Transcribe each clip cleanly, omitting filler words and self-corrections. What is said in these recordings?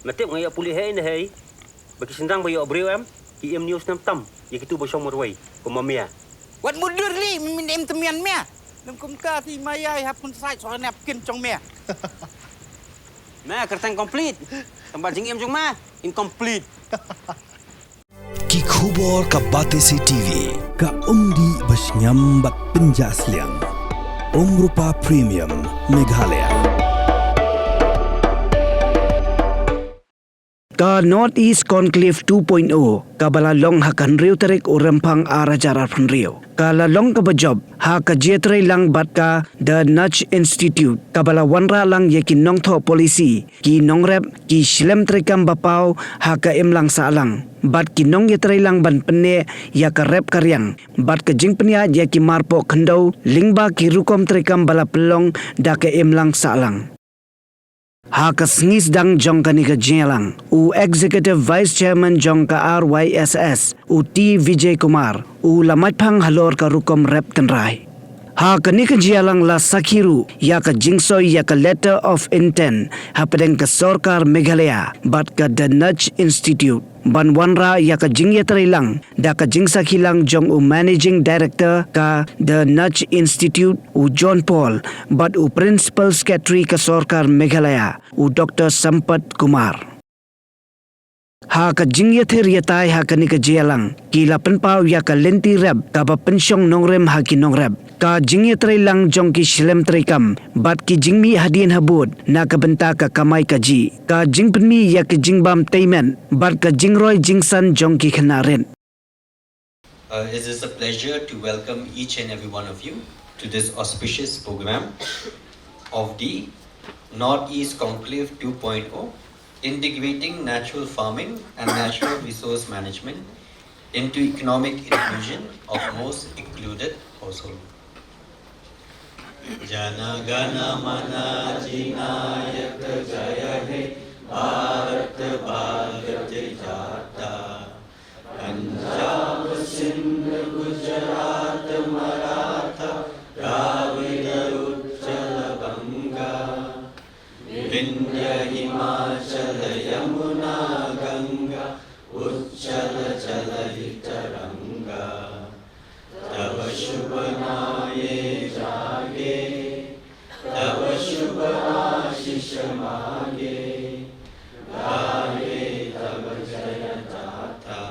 Matip ngaya pulih hai na hai. Bagi sendang bayo abreu am. Ki em news nam tam. Ya kitu bosong morway. Kumamia. Wat mudur li min em temian mea. Nam kumta ti mayai hapun sai so nap kin chong mea. Mea kertang complete. Tempat jing em jong ma. Incomplete. Ki khubor ka Batesi TV ka umdi bas nyambat penjaslian. Rupa Premium Meghalaya. Ka Northeast Conclave 2.0 ka balalong hakan riu tarik o rempang arajarar pun riu. Ka lalong ka bajob ha ka jetray lang bat ka The Nudge Institute ka balawanra lang yakin nong tho polisi ki Nongrep ki Shilem trikam bapau ha ka imlang salang. Bat ki nong yetray lang ban penne ya ka rep ka Riang. Bat ka jing penya ya ki marpo khendau lingba ki rukom trikam bala pelong da ka imlang salang. Ha ka sngis dang Jong ka ni ka jelang. U Executive Vice Chairman Jong ka RYSS. U T Vijay Kumar. U lamat pang halor ka rukom rep Pynroi. Ha ka ni ka jelang la sakhiru ya ka jingsoy ya ka letter of intent ha pedeng ka Sarkar Meghalaya bat ka The Nudge Institute. Banwanra ya ka jing yatray lang da ka jing sakhilang Jong u Managing Director ka The Nudge Institute u John Paul but u Principal Secretary ka Sarkar Meghalaya u Dr. Sampat Kumar. Ha ka jing yather yatai ha ka ni ka jelang ki lapan pau ya ka lenti rep ka ba pensyong nongrem ha ki nongrep ka jing yatray lang Jong ki Shilem trikam bat ki jing mi hadien habud na ka benta ka kamai ka ji ka jing penmi ya ka jing bam taymen bat ka jing roy jing san Jong ki khanaren. It is a pleasure to welcome each and every one of you to this auspicious program of the Northeast Conclave 2.0, integrating natural farming and natural resource management into economic inclusion of most included household. Jana Gana Mana Jinayak Jaya He Bharat Bhagat Jata Punjab Sindh Gujarat Maratha Dravida Uttal Banga Vindhya Himachala Yamuna Ganga Uchala Jalahitaranga Tava Shubhanaye Jage Tava Shubhanashisha Mage Gage Tava Jaya Tata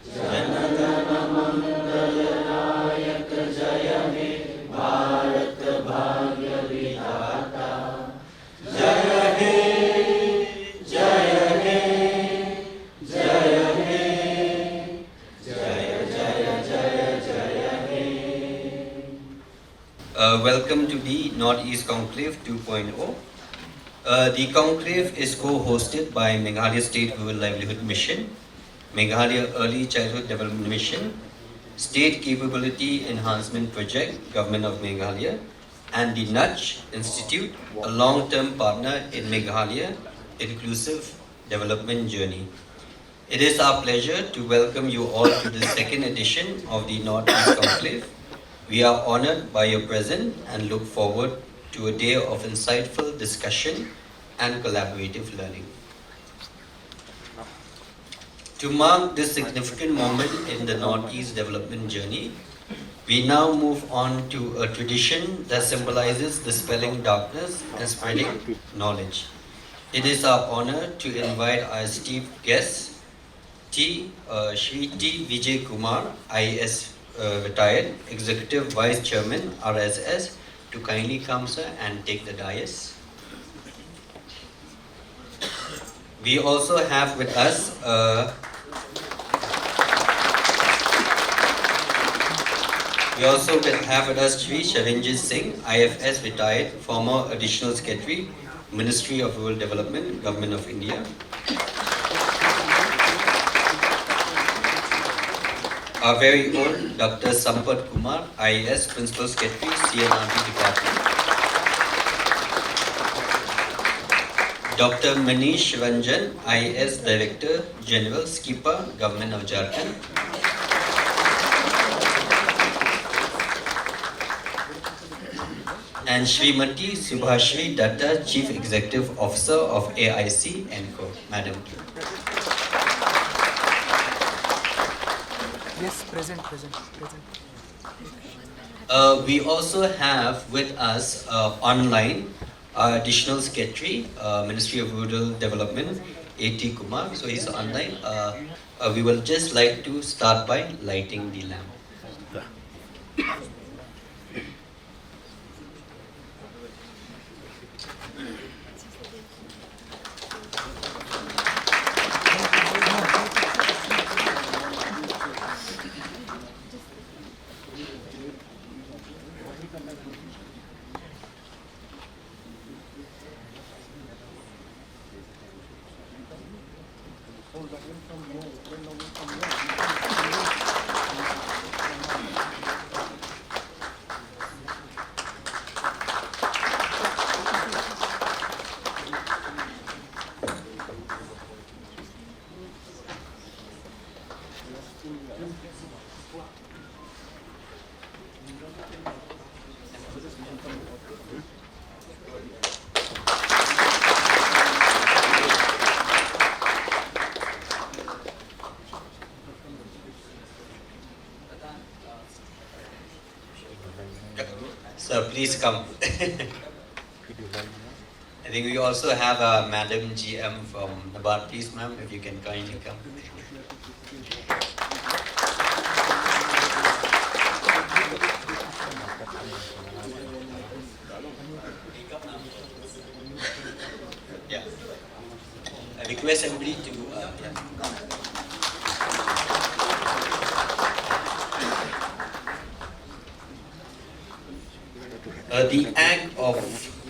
Janagana Mandala Nayak Jaya He Bharat Bhagya Vidhata Jaya He Jaya He Jaya He Jaya Jaya Jaya Jaya He. Welcome to the Northeast Conclave 2.0. The conclave is co-hosted by Meghalaya State Rural Livelihood Mission, Meghalaya Early Childhood Development Mission, State Capability Enhancement Project, Government of Meghalaya, and the Nudge Institute, a long-term partner in Meghalaya Inclusive Development Journey. It is our pleasure to welcome you all to the second edition of the Northeast Conclave. We are honored by your presence and look forward to a day of insightful discussion and collaborative learning. To mark this significant moment in the Northeast development journey, we now move on to a tradition that symbolizes dispelling darkness and spreading knowledge. It is our honor to invite our esteemed guest, Shri T. Vijay Kumar, IAS retired, Executive Vice Chairman, RSS, to kindly come, sir, and take the dais. We also have with us Shri Sharanjit Singh, IFS retired, former Additional Secretary, Ministry of Rural Development, Government of India. Our very own Dr. Sampat Kumar, IAS Principal Secretary, CNRB Department. Dr. Manish Ranjan, IAS Director General, Skipper, Government of Jharkhand. and Srimati Subhashri Datta, Chief Executive Officer of AIC and Co. Madam. Yes, present. We also have with us online our additional secretary, Ministry of Rural Development, A.T. Kumar. So he's online. We will just like to start by lighting the lamp. So please come. I think we also have a Madam GM from Nabat. Please, ma'am, if you can kindly come. Yeah. I request everybody to. The act of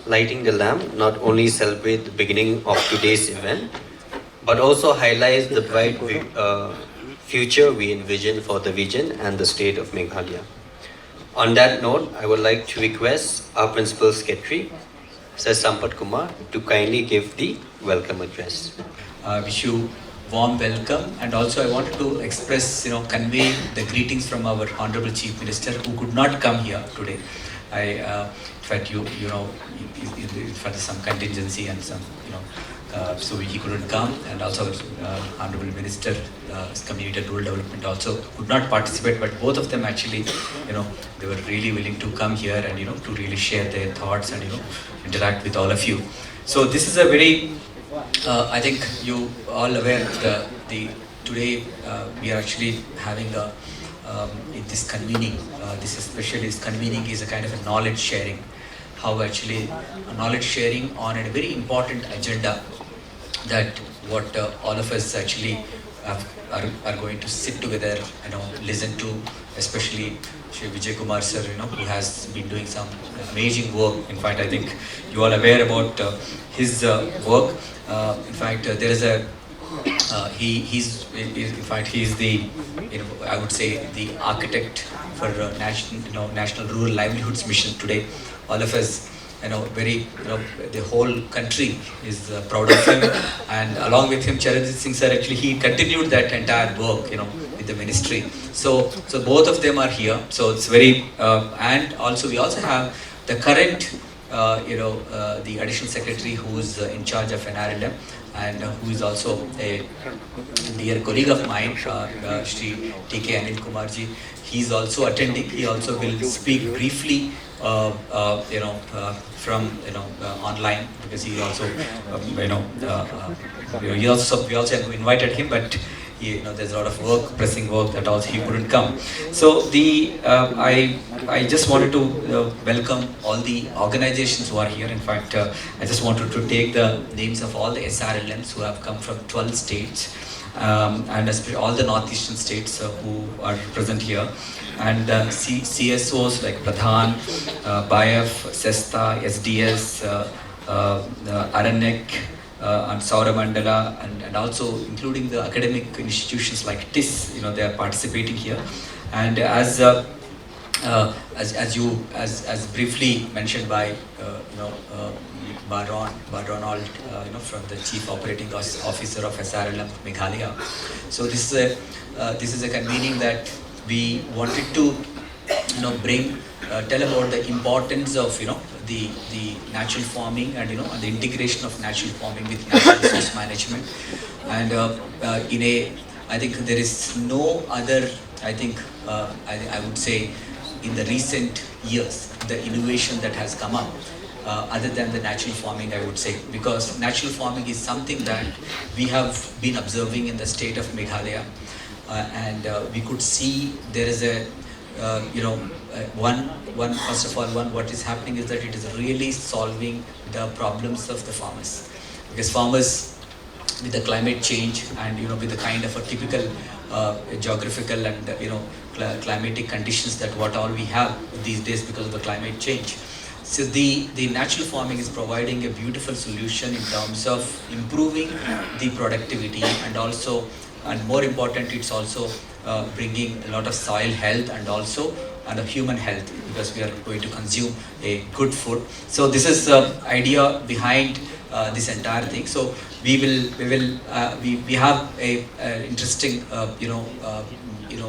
lighting the lamp not only celebrates the beginning of today's event, but also highlights the bright future we envision for the region and the state of Meghalaya. On that note, I would like to request our Principal Secretary, Sir Sampat Kumar, to kindly give the welcome address. Wish you warm welcome, and also I wanted to express, convey the greetings from our Honorable Chief Minister who could not come here today. In fact, for some contingency and some, so he couldn't come, and also Honorable Minister, Community and Rural Development also could not participate, but both of them actually, they were really willing to come here and, to really share their thoughts and, interact with all of you. So this is a very, I think you all aware that today we are actually having in this convening, this convening is a kind of a knowledge sharing. How actually a knowledge sharing on a very important agenda that what all of us actually are going to sit together, listen to, especially Shri Vijay Kumar sir, who has been doing some amazing work. In fact, I think you all aware about his work. In fact, there is a he's the, I would say, the architect for National Rural Livelihoods Mission today. All of us, very, the whole country is proud of him, and along with him, Charanjit Singh sir, actually he continued that entire work, with the ministry. So both of them are here. So it's very, and also we also have the current, the additional secretary who is in charge of NRLM, and who is also a dear colleague of mine, Shri T.K. Anil Kumarji. He is also attending. He also will speak briefly, from online, because he also, we also invited him, but there's a lot of work, pressing work, that also he couldn't come. So I just wanted to welcome all the organizations who are here. In fact, I just wanted to take the names of all the SRLMs who have come from 12 states, and especially all the northeastern states who are present here, and CSOs like Pradhan, BIF, SESTA, SDS, Aranek, and Sauramandala, and also including the academic institutions like TIS, they are participating here. And as briefly mentioned by Baron from the Chief Operating Officer of SRLM Meghalaya. So this is a convening that we wanted to bring, tell about the importance of the natural farming and and the integration of natural farming with natural resource management. And I think there is no other, I would say, in the recent years, the innovation that has come up other than the natural farming, I would say, because natural farming is something that we have been observing in the state of Meghalaya, and we could see there is a first of all, what is happening is that it is really solving the problems of the farmers, because farmers, with the climate change and with the kind of a typical geographical and climatic conditions that what all we have these days because of the climate change. So the natural farming is providing a beautiful solution in terms of improving the productivity, and also, and more important, it's also bringing a lot of soil health and also human health, because we are going to consume a good food. So this is the idea behind this entire thing. So we have a interesting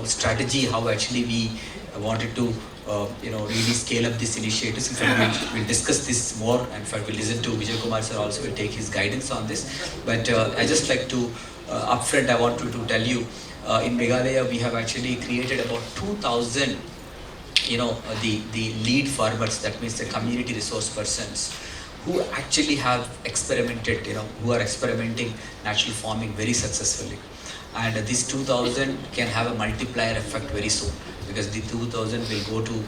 strategy how actually we wanted to really scale up this initiative. In fact, we'll discuss this more, and in fact we'll listen to Vijay Kumar sir also will take his guidance on this. But I just like to upfront I want to tell you, in Meghalaya we have actually created about 2,000 the lead farmers, that means the community resource persons, who actually have experimented, who are experimenting natural farming very successfully. And these 2,000 can have a multiplier effect very soon, because the 2,000 will go to,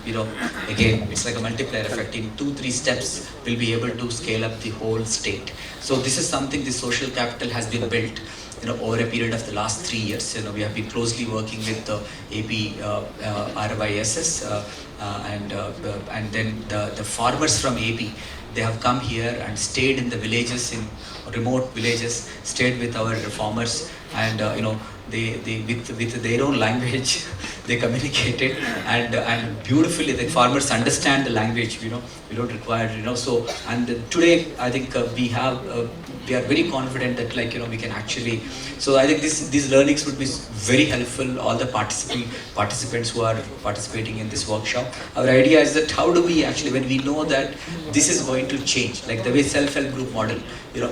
again, it's like a multiplier effect. In 2-3 steps, we'll be able to scale up the whole state. So this is something the social capital has been built, over a period of the last 3 years. We have been closely working with the AP RYSS, and then the farmers from AP. They have come here and stayed in the villages, in remote villages, stayed with our farmers, and they with their own language they communicated, and beautifully the farmers understand the language. We don't require so. And today I think we are very confident that we can actually. So I think these learnings would be very helpful. All the participants who are participating in this workshop. Our idea is that how do we actually, when we know that this is going to change, like the way self-help group model,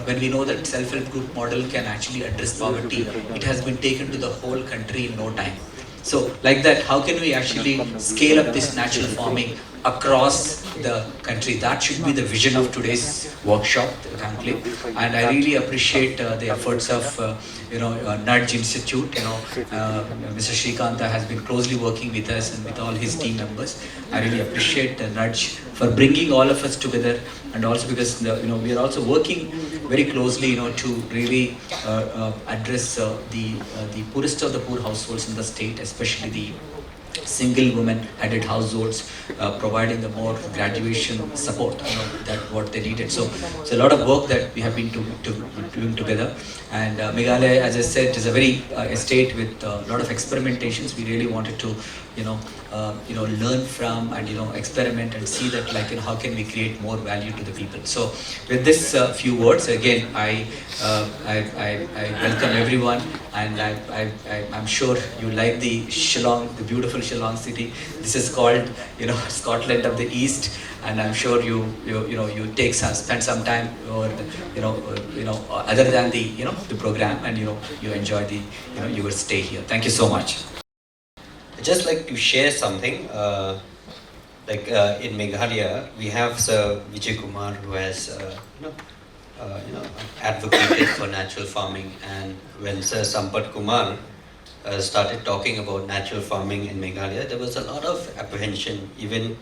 when we know that self-help group model can actually address poverty, it has been taken to the whole country in no time. So like that, how can we actually scale up this natural farming across the country? That should be the vision of today's workshop, the Conclave. And I really appreciate the efforts of Nudge Institute. Mr. Shrikanta has been closely working with us and with all his team members. I really appreciate Nudge for bringing all of us together, and also because we are also working very closely to really address the poorest of the poor households in the state, especially the single women headed households, providing the more graduation support, that what they needed. So it's a lot of work that we have been doing together. And Meghalaya, as I said, is a very a state with a lot of experimentations. We really wanted to learn from and experiment and see that how can we create more value to the people. So with this few words, again I welcome everyone, and I'm sure you like the Shillong, the beautiful Shillong city. This is called Scotland of the East, and I'm sure you spend some time or other than the program, and you enjoy your stay here. Thank you so much. I'd just like to share something. In Meghalaya, we have Sir Vijay Kumar, who has advocated for natural farming, and when Sir Sampat Kumar started talking about natural farming in Meghalaya, there was a lot of apprehension, even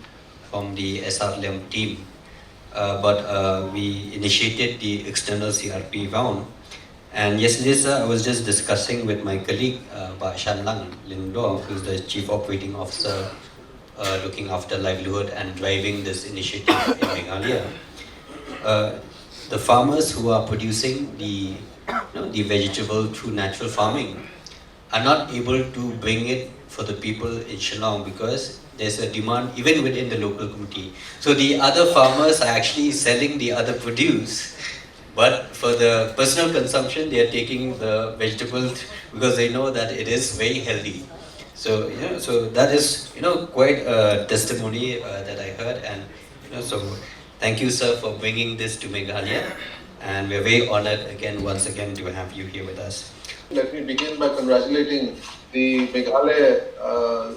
from the SRLM team. But we initiated the external CRP round. And yesterday, sir, I was just discussing with my colleague, Shan Lang Lindong, who's the Chief Operating Officer looking after livelihood and driving this initiative in Meghalaya. The farmers who are producing the vegetable through natural farming are not able to bring it for the people in Shillong, because there's a demand even within the local community. So the other farmers are actually selling the other produce, but for the personal consumption, they are taking the vegetables because they know that it is very healthy. So so that is quite a testimony that I heard, and so Thank you, sir, for bringing this to Meghalaya, and we're very honored once again to have you here with us. Let me begin by congratulating the Meghalaya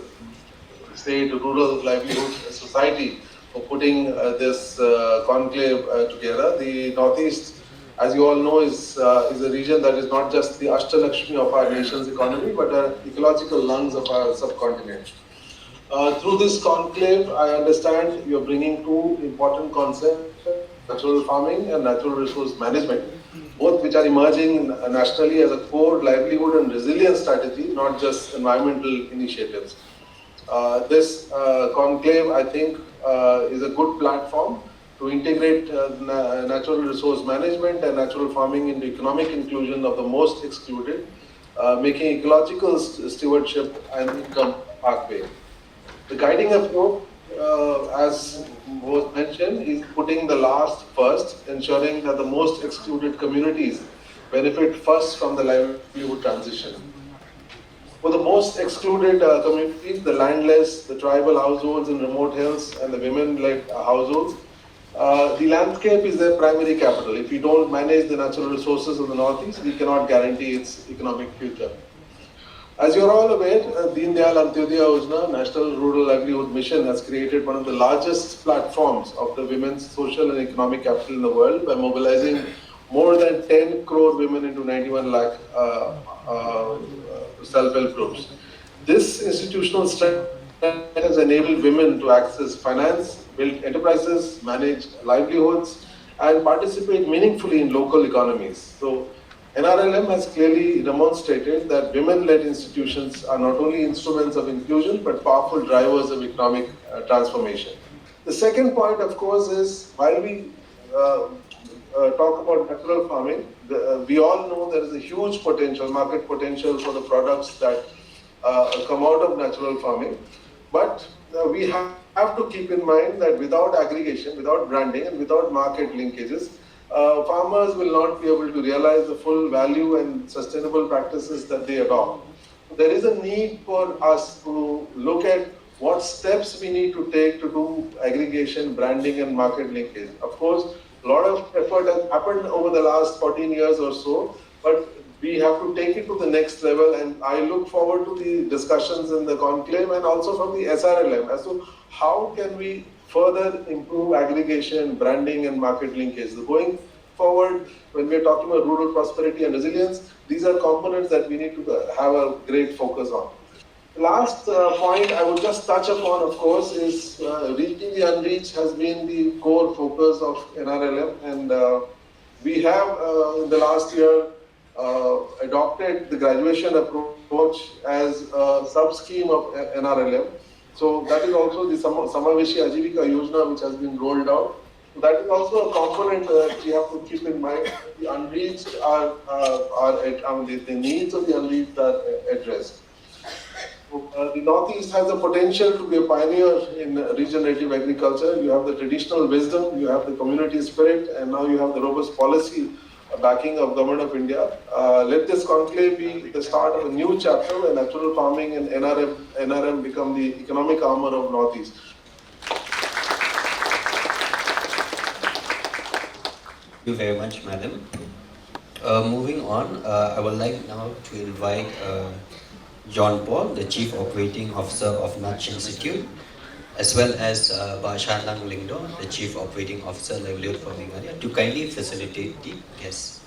State Rural Livelihood Society for putting this conclave together. The Northeast, as you all know, is a region that is not just the Ashtalakshmi of our nation's economy, but an ecological lungs of our subcontinent. Through this conclave, I understand you're bringing two important concepts, natural farming and natural resource management, both which are emerging nationally as a core livelihood and resilience strategy, not just environmental initiatives. This conclave, I think, is a good platform to integrate natural resource management and natural farming into economic inclusion of the most excluded, making ecological stewardship an income pathway. The guiding approach, as was mentioned, is putting the last first, ensuring that the most excluded communities benefit first from the livelihood transition. For the most excluded communities, the landless, the tribal households in remote hills, and the women-led households, the landscape is their primary capital. If we don't manage the natural resources of the Northeast, we cannot guarantee its economic future. As you are all aware, Deen Dayal Antyodaya Yojana, National Rural Livelihood Mission, has created one of the largest platforms of the women's social and economic capital in the world by mobilizing more than 10 crore women into 91 lakh self-help groups. This institutional strength has enabled women to access finance, build enterprises, manage livelihoods, and participate meaningfully in local economies. So, NRLM has clearly demonstrated that women-led institutions are not only instruments of inclusion, but powerful drivers of economic transformation. The second point, of course, is while we talk about natural farming, we all know there is a huge potential, market potential for the products that come out of natural farming. But we have to keep in mind that without aggregation, without branding, and without market linkages, farmers will not be able to realize the full value and sustainable practices that they adopt. There is a need for us to look at what steps we need to take to do aggregation, branding, and market linkage. Of course, a lot of effort has happened over the last 14 years or so, but we have to take it to the next level, and I look forward to the discussions in the conclave and also from the SRLM as to how can we further improve aggregation, branding, and market linkage. Going forward, when we are talking about rural prosperity and resilience, these are components that we need to have a great focus on. The last point I would just touch upon, of course, is reaching the unreached has been the core focus of NRLM, and we have in the last year adopted the graduation approach as a sub-scheme of NRLM. So that is also the Samaveshi Ajivika Yojana which has been rolled out. That is also a component that we have to keep in mind. The unreached the needs of the unreached are addressed. The Northeast has the potential to be a pioneer in regenerative agriculture. You have the traditional wisdom, you have the community spirit, and now you have the robust policy backing of Government of India. Let this conclave be the start of a new chapter where natural farming and NRM become the economic armor of Northeast. Thank you very much, madam. Moving on, I would like now to invite John Paul, the Chief Operating Officer of Nudge Institute, as well as Bashanang Lingdo, the Chief Operating Officer, Livelihood for Meghalaya, to kindly facilitate the guests.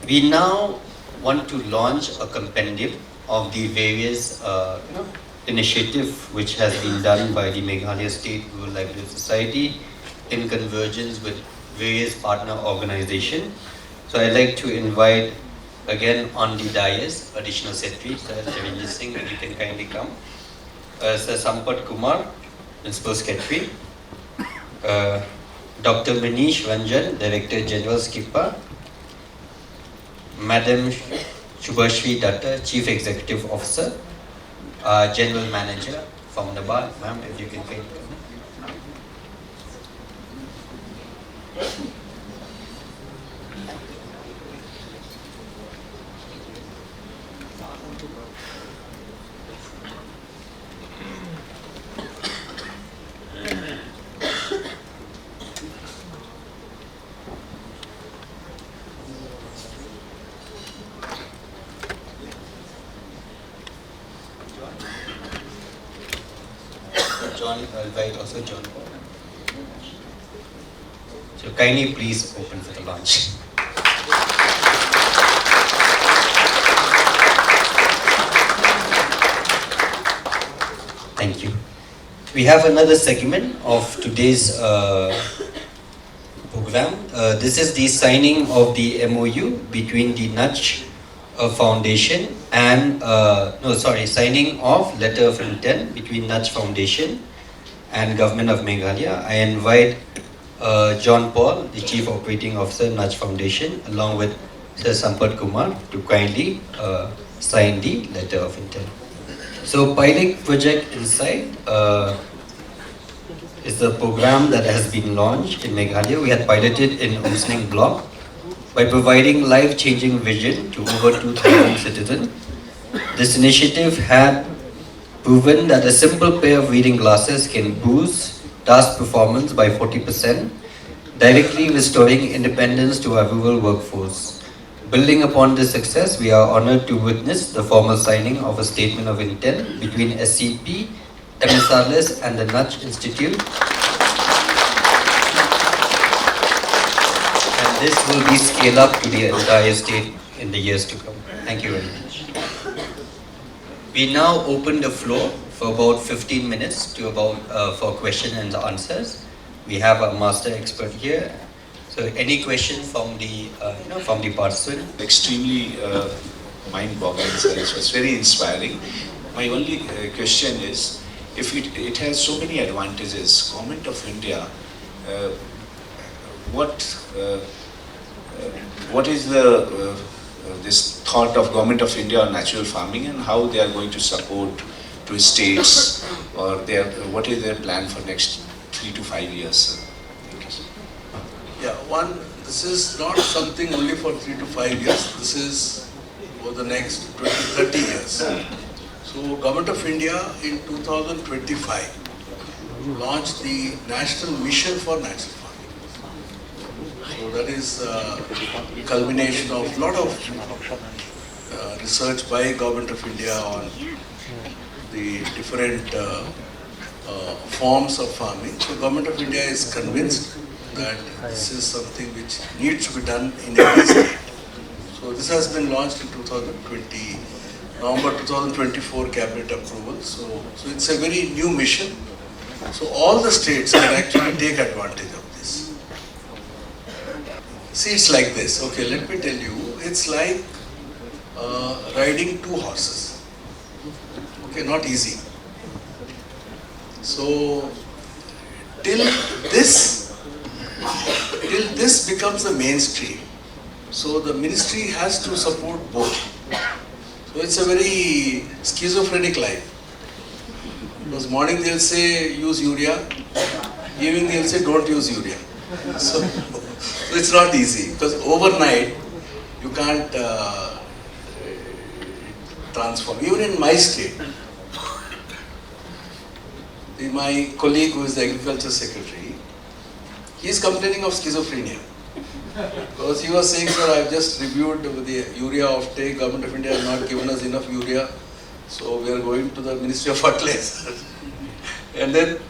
We now want to launch a compendium of the various initiative which has been done by the Meghalaya State Rural Livelihood Society in convergence with various partner organizations. So I'd like to invite again on the dais additional secretary, Sir Ravinder Singh, if you can kindly come. Sir Sampat Kumar, Principal Secretary. Dr. Manish Ranjan, Director General Skipper. Madam Shubhashri Datta, Chief Executive Officer, General Manager from Nabad. Ma'am, if you can come. John, invite also John. So kindly please open for the launch. Thank you. We have another segment of today's program. This is the signing of the MOU between the Nudge Foundation and signing of letter of intent between Nudge Foundation and Government of Meghalaya. I invite John Paul, the Chief Operating Officer, Nudge Foundation, along with Sir Sampat Kumar to kindly sign the letter of intent. So Pilot Project Insight is the program that has been launched in Meghalaya. We had piloted in Umsning block by providing life-changing vision to over 2,000 citizens. This initiative had proven that a simple pair of reading glasses can boost task performance by 40%, directly restoring independence to our rural workforce. Building upon this success, we are honored to witness the formal signing of a statement of intent between SCP, MSRLS and the Nudge Institute. And this will be scaled up to the entire state in the years to come. Thank you very much. We now open the floor for about 15 minutes to for question and answers. We have a master expert here. So any question from the participant? Extremely mind-boggling, sir. It was very inspiring. My only question is, if it has so many advantages, Government of India, what is the this thought of Government of India on natural farming and how they are going to support to states, or what is their plan for next 3 to 5 years, sir? Thank you, sir. Yeah, this is not something only for 3 to 5 years. This is for the next 20, 30 years. So, Government of India in 2025 launched the National Mission for Natural Farming. So that is a culmination of a lot of research by Government of India on the different forms of farming. So, Government of India is convinced that this is something which needs to be done in every state. So this has been launched in 2020, November 2024 cabinet approval. So it's a very new mission. So all the states can actually take advantage of this. See, it's like this. Okay, let me tell you. It's like riding 2 horses. Okay, not easy. So till this becomes the mainstream, so the ministry has to support both. So it's a very schizophrenic life. Because morning they'll say use urea, evening they'll say don't use urea. So it's not easy, because overnight you can't transform. Even in my state, my colleague who is the agriculture secretary, he is complaining of schizophrenia. Because he was saying, sir, I've just reviewed the urea offtake, Government of India has not given us enough urea, so we are going to the Ministry of Fertilizers. And then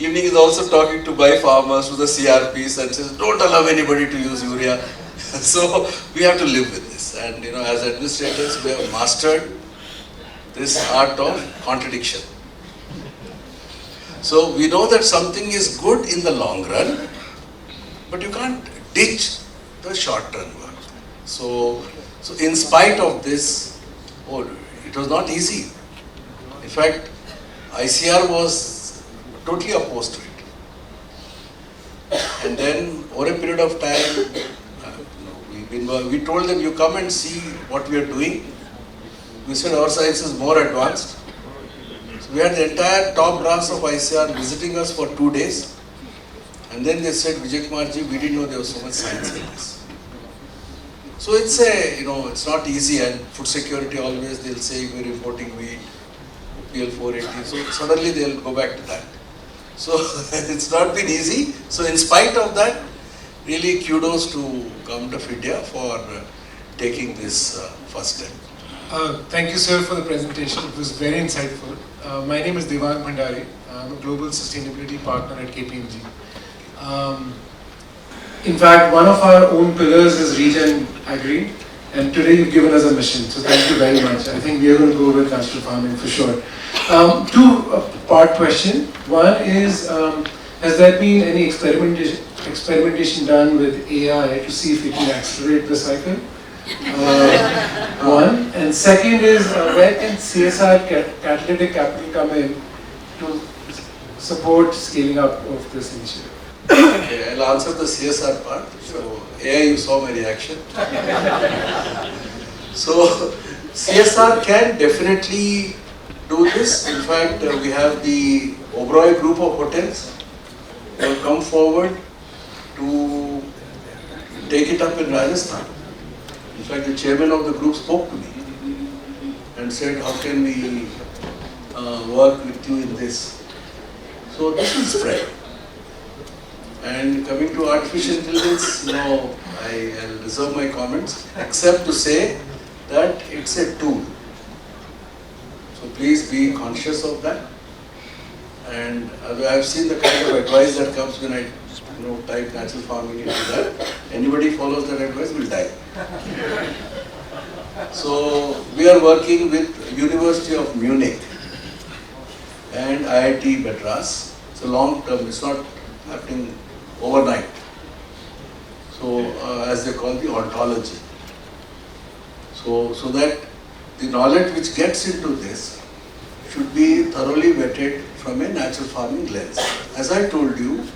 evening is also talking to buy farmers, to the CRPs, and says, don't allow anybody to use urea. So we have to live with this. And as administrators, we have mastered this art of contradiction. So we know that something is good in the long run, but you can't ditch the short-term work. So in spite of this, it was not easy. In fact, ICR was totally opposed to it. And then over a period of time, we told them, you come and see what we are doing. We said our science is more advanced. So we had the entire top brass of ICR visiting us for 2 days. And then they said, Vijay Kumarji, we didn't know there was so much science in this. So it's it's not easy, and food security always, they'll say we're importing wheat, PL 480, so suddenly they'll go back to that. So it's not been easy. So in spite of that, really kudos to Government of India for taking this first step. Thank you, sir, for the presentation. It was very insightful. My name is Devang Bhandari. I'm a Global Sustainability Partner at KPMG. In fact, one of our own pillars is Regen Agri, and today you've given us a mission, so thank you very much. I think we are going to go with natural farming for sure. Two-part question. One is, has there been any experimentation done with AI to see if we can accelerate the cycle? One. And second is, where can CSR catalytic capital come in to support scaling up of this initiative? Okay, I'll answer the CSR part. So, AI, you saw my reaction. So, CSR can definitely do this. In fact, we have the Oberoi group of hotels who have come forward to take it up in Rajasthan. In fact, the chairman of the group spoke to me and said, how can we work with you in this? So, this will spread. And coming to artificial intelligence, I'll reserve my comments, except to say that it's a tool. So please be conscious of that. And I've seen the kind of advice that comes when I type natural farming into that. Anybody follows that advice will die. So we are working with University of Munich and IIT Madras. It's a long term, it's not happening overnight. So, as they call the ontology. So that the knowledge which gets into this should be thoroughly vetted from a natural farming lens. As I told you,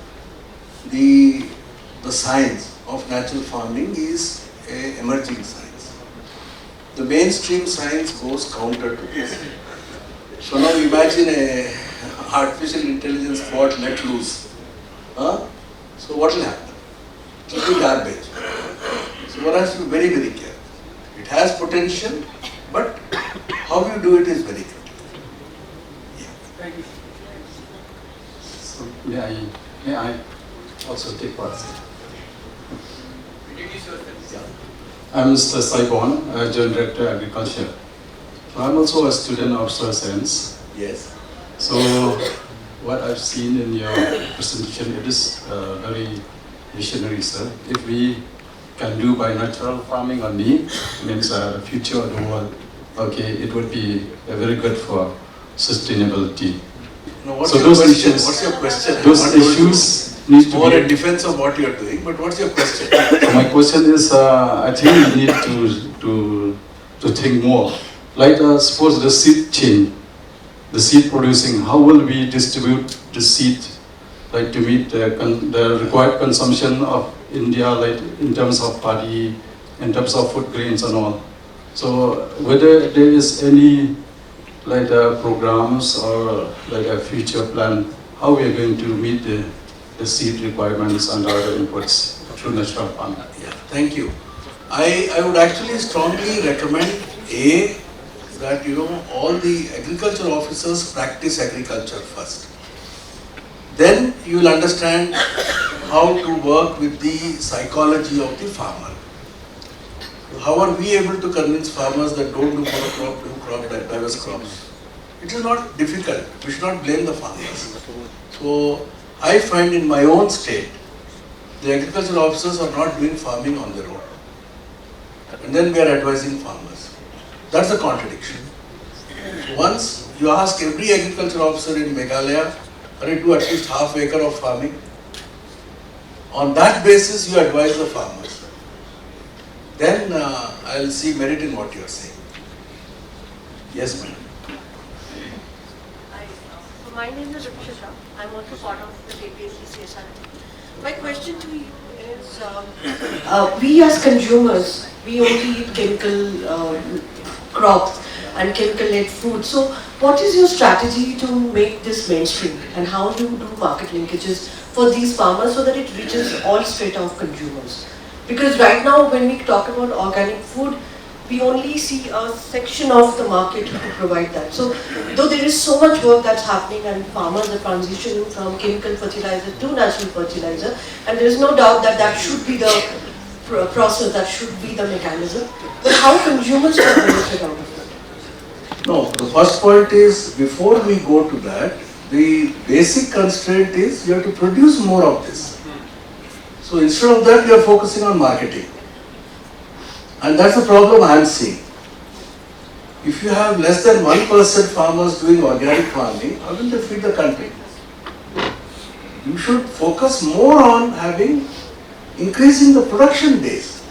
the science of natural farming is an emerging science. The mainstream science goes counter to this. So now imagine a artificial intelligence bot let loose. So what will happen? It will be garbage. So one has to be very, very careful. It has potential, but how you do it is very critical. Yeah. Thank you. So may I also take part? Yeah. I'm Mr. Saibon, Joint Director Agriculture. So I'm also a student of soil science. Yes. So what I've seen in your presentation, it is very visionary, sir. If we can do by natural farming only, means the future of the world, okay, it would be very good for sustainability. No, what's so your those question? issues, What's your question? those issues need to more be in defense of what you're doing, but what's your question? So my question is, I think we need to think more. Like suppose the seed chain, the seed producing, how will we distribute the seed, like to meet the required consumption of India, like in terms of paddy, in terms of food grains and all. So whether there is any like programs or like a future plan, how we are going to meet the seed requirements and other inputs through natural farming. Yeah, thank you. I would actually strongly recommend that all the agriculture officers practice agriculture first. Then you will understand how to work with the psychology of the farmer. How are we able to convince farmers that don't do monocrop, do crop, diverse crops? It is not difficult. We should not blame the farmers. So I find in my own state, the agricultural officers are not doing farming on their own. And then we are advising farmers. That's a contradiction. So once you ask every agricultural officer in Meghalaya, can you do at least half acre of farming? On that basis, you advise the farmers. Then I'll see merit in what you are saying. Yes, madam. Hi, so my name is Rupshita. I'm also part of the KPSC CSR. My question to you is, we as consumers, we only eat chemical crops and chemical-led food. So what is your strategy to make this mainstream, and how do you do market linkages for these farmers so that it reaches all strata of consumers? Because right now when we talk about organic food, we only see a section of the market to provide that. So though there is so much work that's happening and farmers are transitioning from chemical fertilizer to natural fertilizer, and there is no doubt that that should be the process, that should be the mechanism. But how consumers can benefit out of it? No, the first point is, before we go to that, the basic constraint is you have to produce more of this. So instead of that, you are focusing on marketing. And that's the problem I am seeing. If you have less than 1% farmers doing organic farming, how will they feed the country? You should focus more on increasing the production days.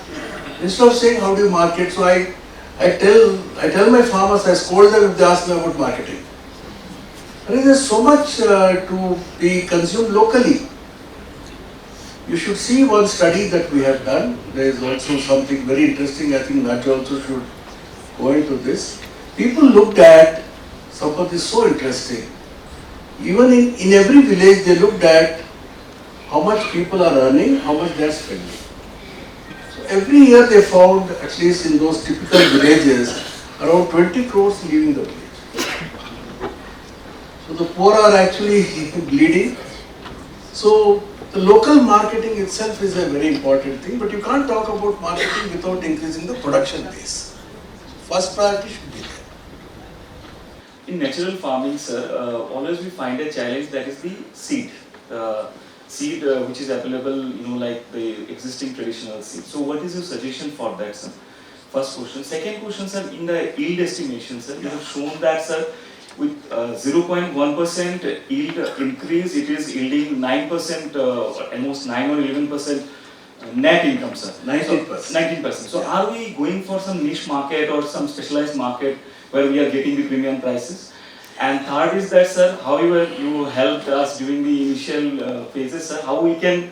Instead of saying how do you market, so I tell my farmers, I scold them if they ask me about marketing. There is so much to be consumed locally. You should see one study that we have done. There is also something very interesting. I think Naj also should go into this. People looked at, Sampath is so interesting. Even in every village, they looked at how much people are earning, how much they are spending. So every year they found, at least in those typical villages, around 20 crores leaving the village. So the poor are actually bleeding. So the local marketing itself is a very important thing, but you can't talk about marketing without increasing the production base. First priority should be there. In natural farming, sir, always we find a challenge, that is the seed. Seed which is available, like the existing traditional seed. So what is your suggestion for that, sir? First question. Second question, sir, in the yield estimation, sir, you have shown that, sir, with 0.1% yield increase, it is yielding 9%, almost 9 or 11% net income, sir. 19%. 19%. So are we going for some niche market or some specialized market where we are getting the premium prices? And third is that, sir, however you helped us during the initial phases, sir, how we can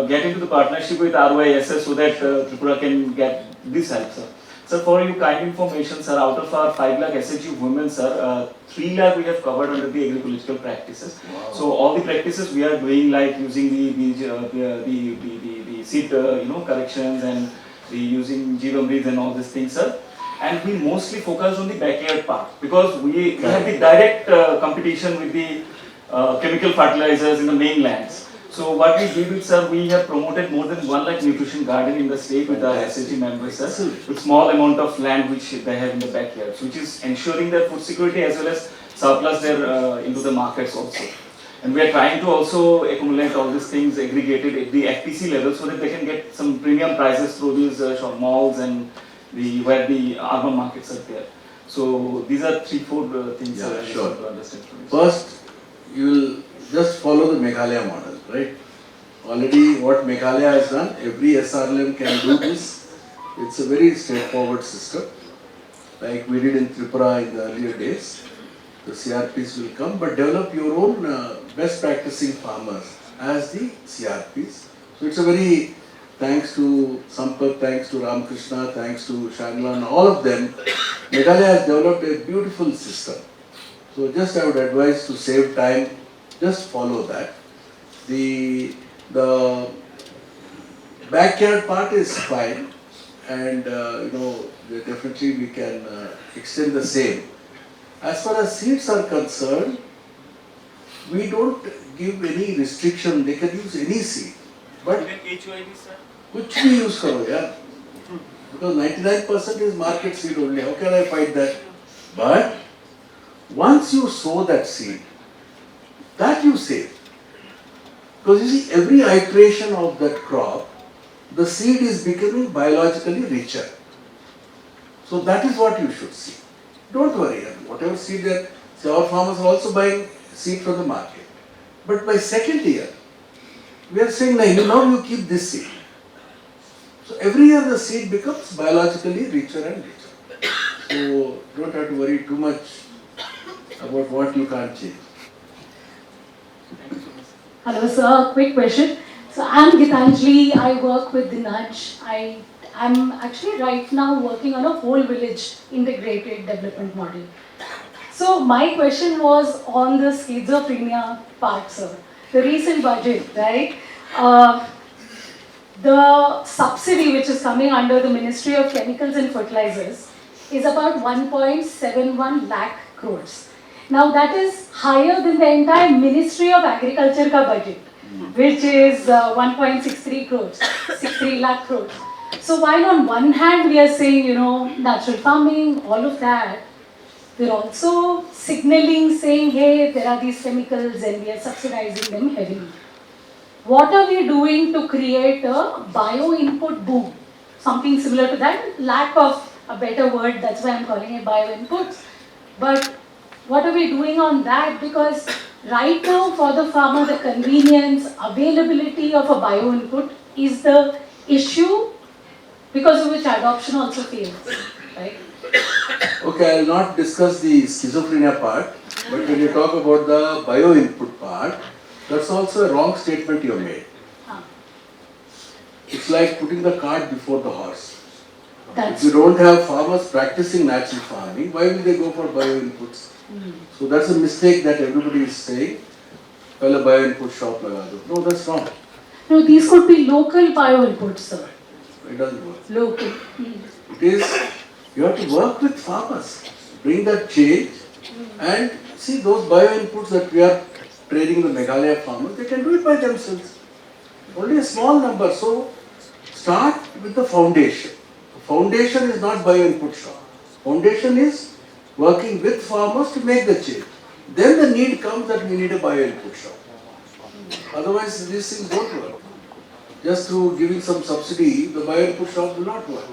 get into the partnership with RYSS so that Tripura can get this help, sir. Sir, for your kind information, sir, out of our 5 lakh SHG women, sir, 3 lakh we have covered under the agroecological practices. Wow. So all the practices we are doing, like using the seed, corrections, and the using Jeevamrit and all these things, sir. And we mostly focus on the backyard part, because we have the direct competition with the chemical fertilizers in the mainlands. So what we did is, sir, we have promoted more than 1 lakh nutrition garden in the state with our SHG members, sir, with small amount of land which they have in the backyard, which is ensuring their food security as well as surplus their into the markets also. And we are trying to also accumulate all these things aggregated at the FPC level so that they can get some premium prices through these malls and where the urban markets are there. So these are 3-4 things Sure. to understand from this. First, you will just follow the Meghalaya model, right? Already what Meghalaya has done, every SRLM can do this. It's a very straightforward system, like we did in Tripura in the earlier days. The CRPs will come, but develop your own best practicing farmers as the CRPs. So it's a very, thanks to Sampath, thanks to Ramakrishna, thanks to Shanglan, all of them, Meghalaya has developed a beautiful system. So just I would advise, to save time, just follow that. The backyard part is fine. and definitely we can extend the same. As far as seeds are concerned, we don't give any restriction. They can use any seed, but कुछ भी use करो यार, because 99% is market seed only. How can I fight that? But once you sow that seed, that you save. Because you see, every iteration of that crop, the seed is becoming biologically richer. So that is what you should see. Don't worry, whatever seed there, our farmers are also buying seed from the market. But by second year, we are saying, now you keep this seed. So every year the seed becomes biologically richer and richer. So don't have to worry too much about what you can't change. Hello sir, quick question. So I'm Gitanjali, I work with the Nudge. I'm actually right now working on a whole village integrated development model. So my question was on the schizophrenia part, sir. The recent budget, right? The subsidy which is coming under the Ministry of Chemicals and Fertilizers is about 1.71 lakh crores. Now that is higher than the entire Ministry of Agriculture ka budget, which is 1.63 crores, 63 lakh crores. So while on one hand we are saying, natural farming, all of that, we're also signaling saying, hey, there are these chemicals and we are subsidizing them heavily. What are we doing to create a bio-input boom? Something similar to that, lack of a better word, that's why I'm calling it bio-inputs. But what are we doing on that? Because right now for the farmer, the convenience, availability of a bio-input is the issue because of which adoption also fails, right? Okay, I will not discuss the schizophrenia part, but when you talk about the bio-input part, that's also a wrong statement you have made. It's like putting the cart before the horse. If you don't have farmers practicing natural farming, why will they go for bio-inputs? So that's a mistake that everybody is saying. Well, a bio-input shop laga do. No, that's wrong. No, these could be local bio-inputs, sir. It doesn't work. Local. It is, you have to work with farmers, bring that change, and see those bio-inputs that we are trading the Meghalaya farmers, they can do it by themselves. Only a small number. So start with the foundation. The foundation is not bio-input shop. Foundation is working with farmers to make the change. Then the need comes that we need a bio-input shop. Otherwise these things don't work. Just through giving some subsidy, the bio-input shop will not work.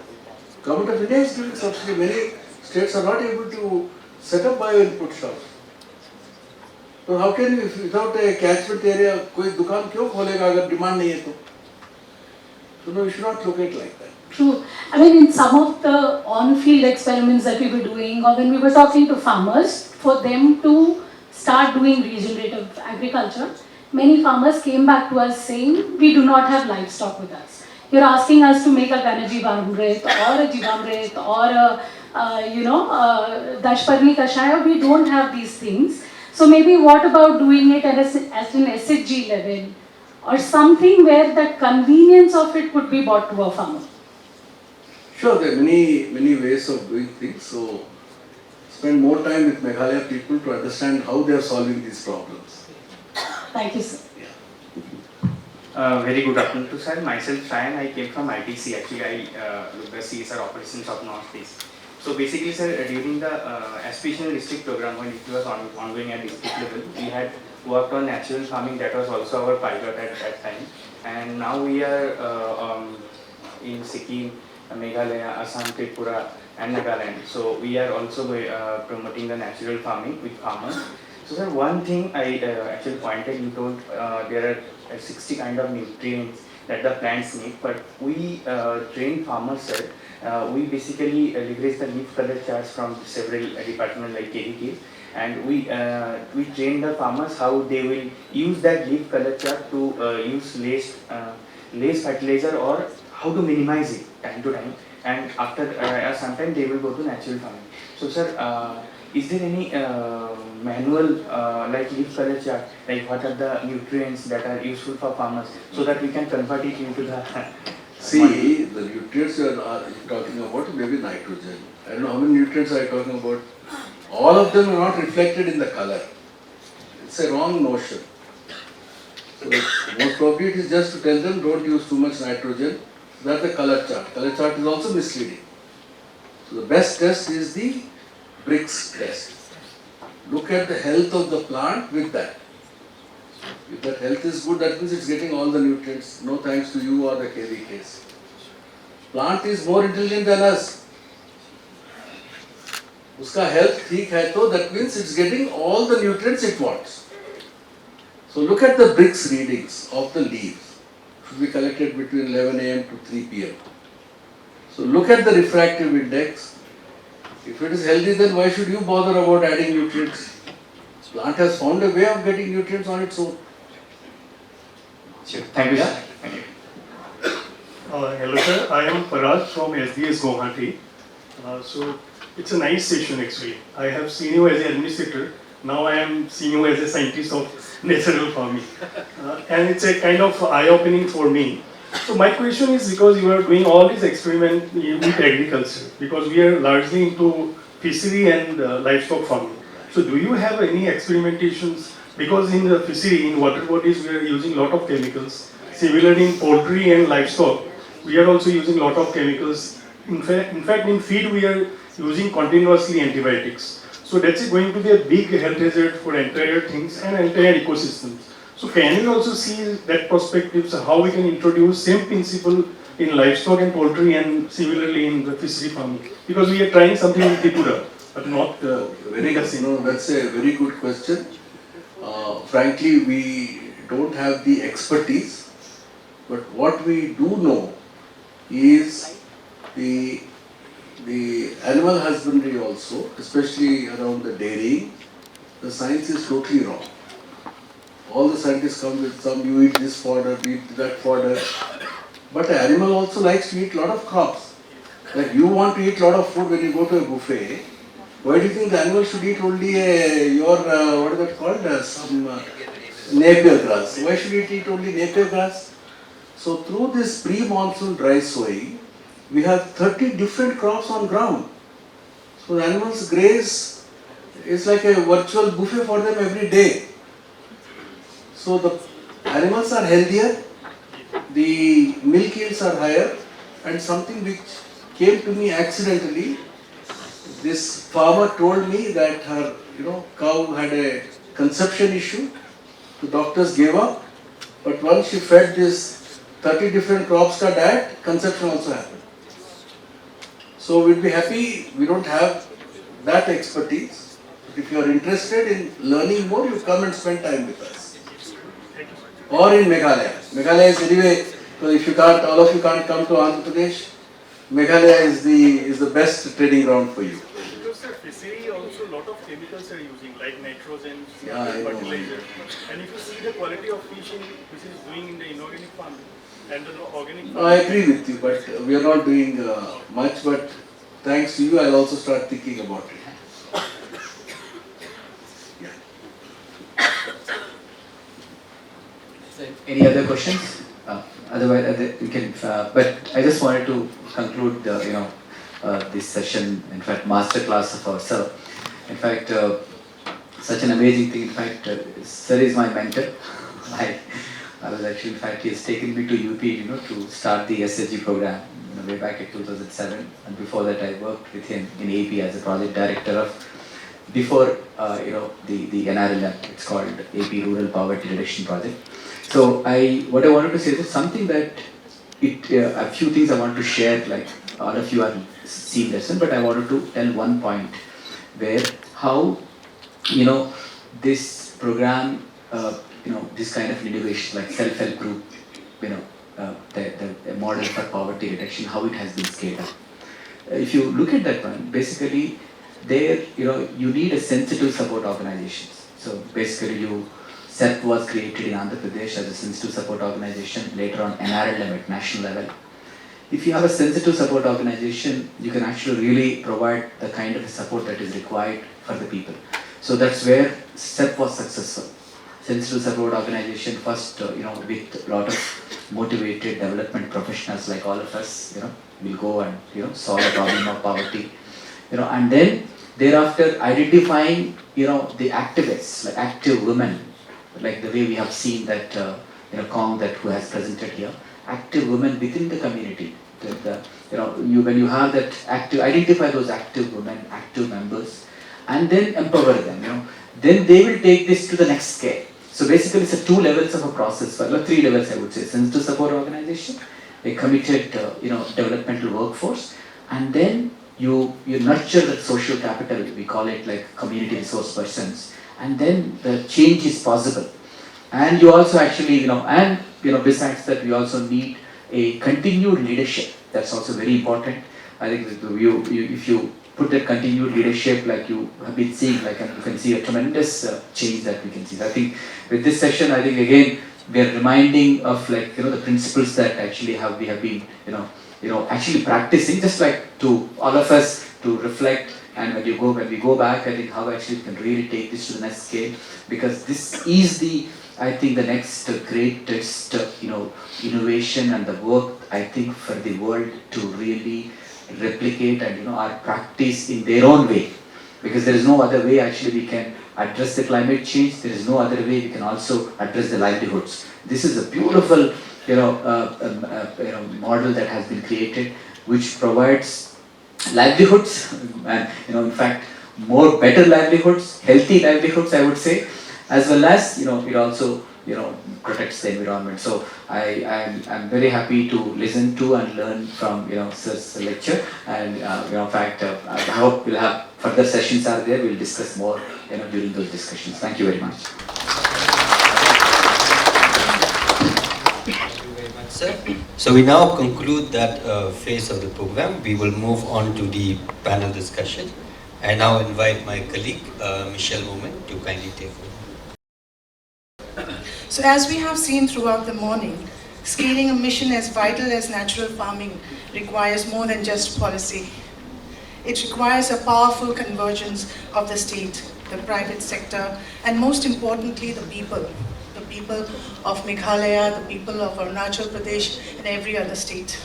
Government of India is giving subsidy. Many states are not able to set up bio-input shops. So how can you, without a catchment area, कोई दुकान क्यों खोलेगा अगर demand नहीं है तो? So no, you should not look at it like that. True. I mean, in some of the on-field experiments that we were doing, or when we were talking to farmers, for them to start doing regenerative agriculture, many farmers came back to us saying, we do not have livestock with us. You're asking us to make a Ganaji Bamrit or a Jivamrit or a Dashparni Kashaya. We don't have these things. So maybe what about doing it at an SHG level or something where the convenience of it could be brought to a farmer? Sure, there are many ways of doing things. So spend more time with Meghalaya people to understand how they are solving these problems. Thank you, sir. Very good afternoon to sir. Myself, Riang, I came from ITC. Actually, I look the CSR operations of Northeast. So basically, sir, during the aspirational district program, when it was ongoing at district level, we had worked on natural farming. That was also our pilot at that time. And now we are in Sikkim, Meghalaya, Assam, Tripura, and Nagaland. So we are also promoting the natural farming with farmers. So sir, one thing I actually pointed, you told there are 60 kind of nutrients that the plants need, but we train farmers, sir. We basically leverage the leaf color charts from several departments like KVK, and we train the farmers how they will use that leaf color chart to use less fertilizer or how to minimize it time to time, and after some time they will go to natural farming. So sir, is there any manual like leaf color chart, like what are the nutrients that are useful for farmers so that we can convert it into the See, the nutrients you are talking about, maybe nitrogen. I don't know how many nutrients are you talking about. All of them are not reflected in the color. It's a wrong notion. So most probably it is just to tell them don't use too much nitrogen. That's the color chart. Color chart is also misleading. So the best test is the bricks test. Look at the health of the plant with that. If that health is good, that means it's getting all the nutrients. No thanks to you or the KVKs. Plant is more intelligent than us. Uska health ठीक है तो that means it's getting all the nutrients it wants. So look at the bricks readings of the leaves. Should be collected between 11 a.m. to 3 p.m. So look at the refractive index. If it is healthy, then why should you bother about adding nutrients? Plant has found a way of getting nutrients on its own. Sure. Thank you, sir. Thank you. Hello sir, I am Parag from SDS Guwahati. So it's a nice session actually. I have seen you as an administrator. Now I am seeing you as a scientist of natural farming. And it's a kind of eye-opening for me. So my question is, because you are doing all these experiments with agriculture, because we are largely into fishery and livestock farming. So do you have any experimentations? Because in the fishery, in water bodies, we are using a lot of chemicals. Similarly, in poultry and livestock, we are also using a lot of chemicals. In fact, in feed, we are using continuously antibiotics. So that's going to be a big health hazard for entire things and entire ecosystems. So can we also see that perspective, so how we can introduce same principle in livestock and poultry and similarly in the fishery farming? Because we are trying something in Tripura, but not very good. No, that's a very good question. Frankly, we don't have the expertise, but what we do know is the animal husbandry also, especially around the dairying, the science is totally wrong. All the scientists come with some, you eat this fodder, you eat that fodder. But an animal also likes to eat a lot of crops. Like you want to eat a lot of food when you go to a buffet. Why do you think the animal should eat only what is that called? Some napier grass. Why should it eat only napier grass? So through this pre-monsoon dry sowing, we have 30 different crops on ground. So the animals graze, it's like a virtual buffet for them every day. So the animals are healthier, the milk yields are higher, and something which came to me accidentally, this farmer told me that her cow had a conception issue. The doctors gave up, but once she fed this 30 different crops ka diet, conception also happened. So we'd be happy, we don't have that expertise. But if you are interested in learning more, you come and spend time with us. Or in Meghalaya. Meghalaya is anyway, because if you can't, all of you can't come to Andhra Pradesh, Meghalaya is the best training ground for you. Because sir, fishery also a lot of chemicals are using, like nitrogen, Yeah, fertilizer. And if you see the quality of fish which is doing in the inorganic farming and the organic farming. I agree with you, but we are not doing much, but thanks to you, I'll also start thinking about it. Any other questions? Otherwise, we can. But I just wanted to conclude, this session. In fact, masterclass of ourselves. In fact, such an amazing thing. In fact, Sir is my mentor. I was actually, in fact, he has taken me to UP, to start the SSG program, way back in 2007. And before that, I worked with him in AP as a project director of. Before, the NRLM. It's called AP Rural Poverty Reduction Project. So what I wanted to say is something that a few things I want to share, like all of you are seeing lesson, but I wanted to tell one point where how, this program, this kind of innovation like self-help group, the model for poverty reduction, how it has been scaled up. If you look at that one, basically there, you need a sensitive support organizations. So basically CEP was created in Andhra Pradesh as a sensitive support organization, later on NRLM at national level. If you have a sensitive support organization, you can actually really provide the kind of support that is required for the people. So that's where CEP was successful. sensitive support organization first, with a lot of motivated development professionals like all of us, will go and, solve the problem of poverty, and then thereafter identifying, the activists, like active women, like the way we have seen that, Kong that who has presented here, active women within the community. When you have that active, identify those active women, active members, and then empower them, then they will take this to the next scale. So basically it's a 2 levels of a process, or 3 levels I would say. Sensitive support organization, a committed, developmental workforce, and then you nurture that social capital, we call it like community resource persons, and then the change is possible. And you also actually, besides that, we also need a continued leadership. That's also very important. I think that if you put that continued leadership, like you have been seeing, like you can see a tremendous change that we can see. I think with this session, I think again we are reminding of the principles that actually we have been actually practicing, just like to all of us to reflect. And when we go back, I think how actually we can really take this to the next scale, because this is the next greatest innovation and the work I think for the world to really replicate and our practice in their own way, because there is no other way actually we can address the climate change. There is no other way we can also address the livelihoods. This is a beautiful model that has been created, which provides livelihoods and in fact more better livelihoods, healthy livelihoods I would say, as well as it also protects the environment. So I'm very happy to listen to and learn from Sir's lecture, and in fact I hope we'll have further sessions are there. We'll discuss more during those discussions. Thank you very much. Sir. So we now conclude that phase of the program. We will move on to the panel discussion. I now invite my colleague, Michelle Moment, to kindly take over. So as we have seen throughout the morning, scaling a mission as vital as natural farming requires more than just policy. It requires a powerful convergence of the state, the private sector, and most importantly, the people of Meghalaya, the people of Arunachal Pradesh, and every other state.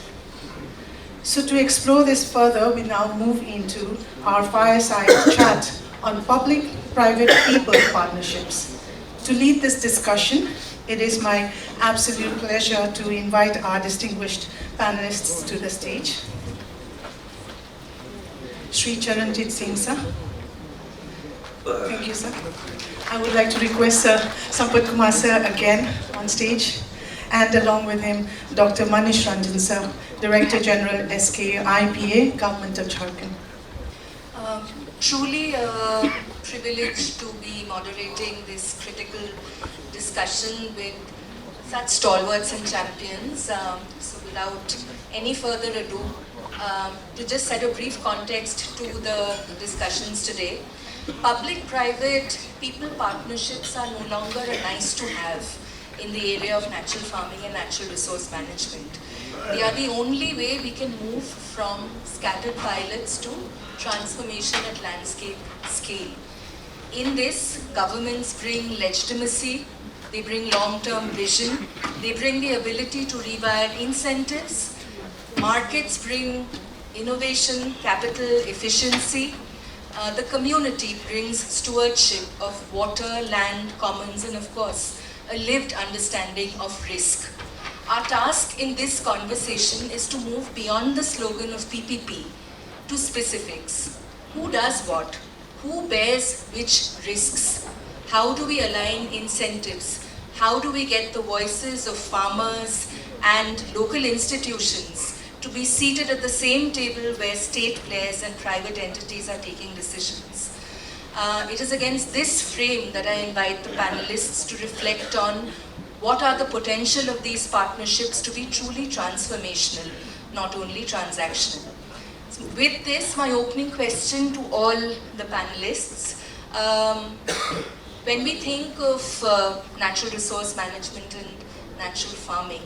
So to explore this further, we now move into our fireside chat on public-private people partnerships. To lead this discussion, it is my absolute pleasure to invite our distinguished panelists to the stage. Shri Charanjit Singh sir. Thank you, sir. I would like to request Sir Sampat Kumar sir again on stage, and along with him, Dr. Manish Ranjan sir, Director General SK IPA, Government of Jharkhand. Truly a privilege to be moderating this critical discussion with such stalwarts and champions. So without any further ado, to just set a brief context to the discussions today. Public-private people partnerships are no longer a nice to have in the area of natural farming and natural resource management. They are the only way we can move from scattered pilots to transformation at landscape scale. In this, governments bring legitimacy, they bring long-term vision, they bring the ability to rewire incentives, markets bring innovation, capital, efficiency, the community brings stewardship of water, land, commons, and of course, a lived understanding of risk. Our task in this conversation is to move beyond the slogan of PPP to specifics. Who does what? Who bears which risks? How do we align incentives? How do we get the voices of farmers and local institutions to be seated at the same table where state players and private entities are taking decisions? It is against this frame that I invite the panelists to reflect on what are the potential of these partnerships to be truly transformational, not only transactional. So with this, my opening question to all the panelists. When we think of natural resource management and natural farming,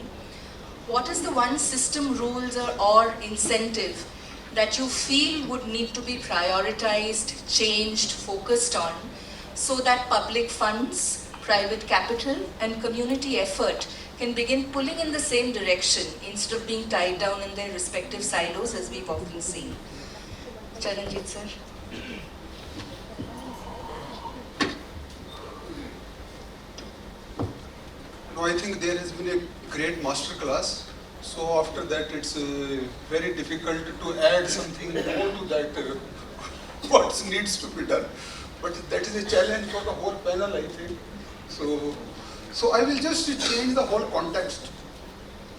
what is the one system, rules, or incentive that you feel would need to be prioritized, changed, focused on, so that public funds, private capital and community effort can begin pulling in the same direction instead of being tied down in their respective silos as we've often seen. Charanjit sir. No, I think there has been a great master class. So after that, it's very difficult to add something more to that, what needs to be done. But that is a challenge for the whole panel, I think. So I will just change the whole context.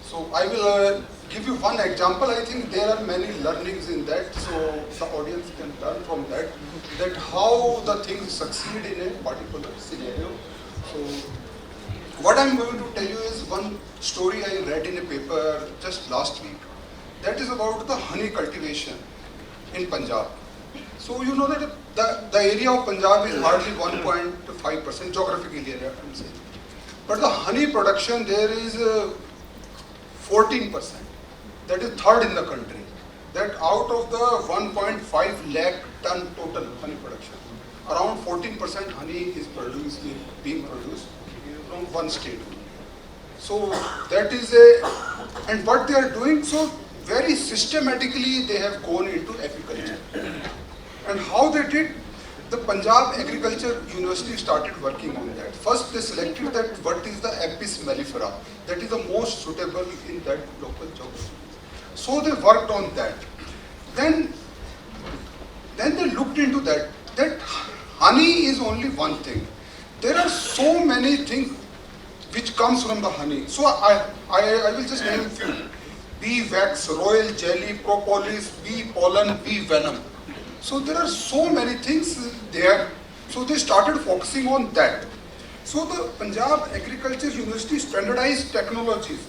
So I will give you one example. I think there are many learnings in that, so the audience can learn from that, that how the things succeed in a particular scenario. So what I'm going to tell you is one story I read in a paper just last week. That is about the honey cultivation in Punjab. So you know that the area of Punjab is hardly 1.5% geographical area, I'm saying. But the honey production there is 14%. That is third in the country. That out of the 1.5 lakh ton total honey production, around 14% honey is being produced from one state. So that is and what they are doing, so very systematically they have gone into apiculture. And how they did, the Punjab Agriculture University started working on that. First they selected that what is the Apis mellifera, that is the most suitable in that local geography. So they worked on that. Then they looked into that honey is only one thing. There are so many things which comes from the honey. So I will just name a few. Bee wax, royal jelly, propolis, bee pollen, bee venom. So there are so many things there. So they started focusing on that. So the Punjab Agriculture University standardized technologies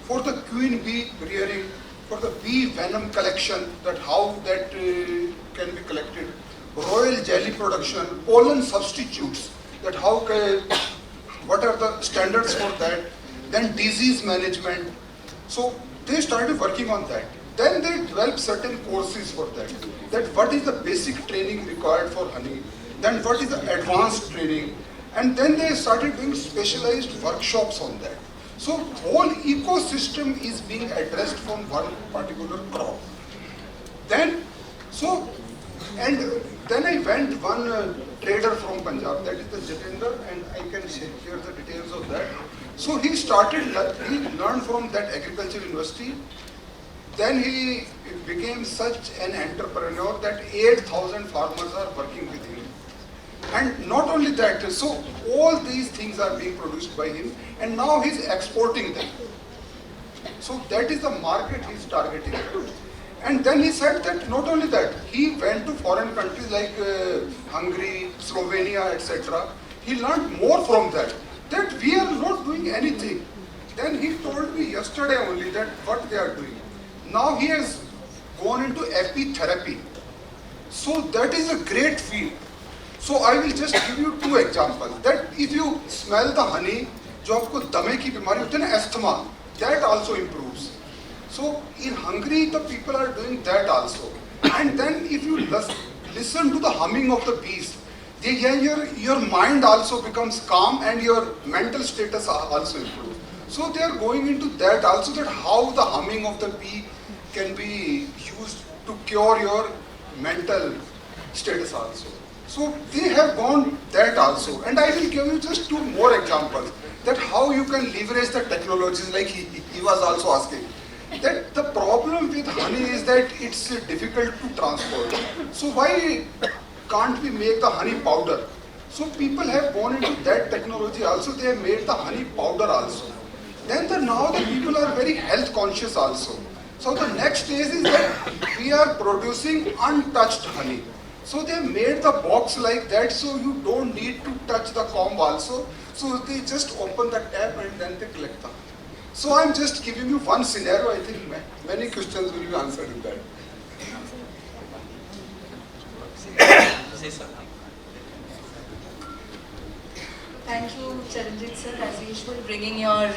for the queen bee rearing, for the bee venom collection, that how that can be collected, royal jelly production, pollen substitutes, that how what are the standards for that, then disease management. So they started working on that. Then they developed certain courses for that. That what is the basic training required for honey, then what is the advanced training, and then they started doing specialized workshops on that. So whole ecosystem is being addressed from one particular crop. Then I went one trader from Punjab, that is the Jitendra, and I can share the details of that. So he learned from that agriculture university. Then he became such an entrepreneur that 8,000 farmers are working with him. And not only that, so all these things are being produced by him, and now he's exporting them. So that is the market he's targeting. And then he said that not only that, he went to foreign countries like Hungary, Slovenia, etc. He learned more from that we are not doing anything. Then he told me yesterday only that what they are doing. Now he has gone into apitherapy. So that is a great field. So I will just give you two examples. That if you smell the honey, जो आपको दमे की बीमारी होती है ना, asthma, that also improves. So in Hungary, the people are doing that also. And then if you listen to the humming of the bees, your mind also becomes calm and your mental status also improves. So they are going into that also, that how the humming of the bee can be used to cure your mental status also. So they have gone that also. And I will give you just two more examples, that how you can leverage the technologies, like he was also asking. That the problem with honey is that it's difficult to transport. So why can't we make the honey powder? So people have gone into that technology also. They have made the honey powder also. Then now the people are very health conscious also. So the next stage is that we are producing untouched honey. So they made the box like that, so you don't need to touch the comb also. So they just open the tap and then they collect the honey. So I'm just giving you one scenario. I think many questions will be answered in that. Thank you, Charanjit sir, as usual, bringing your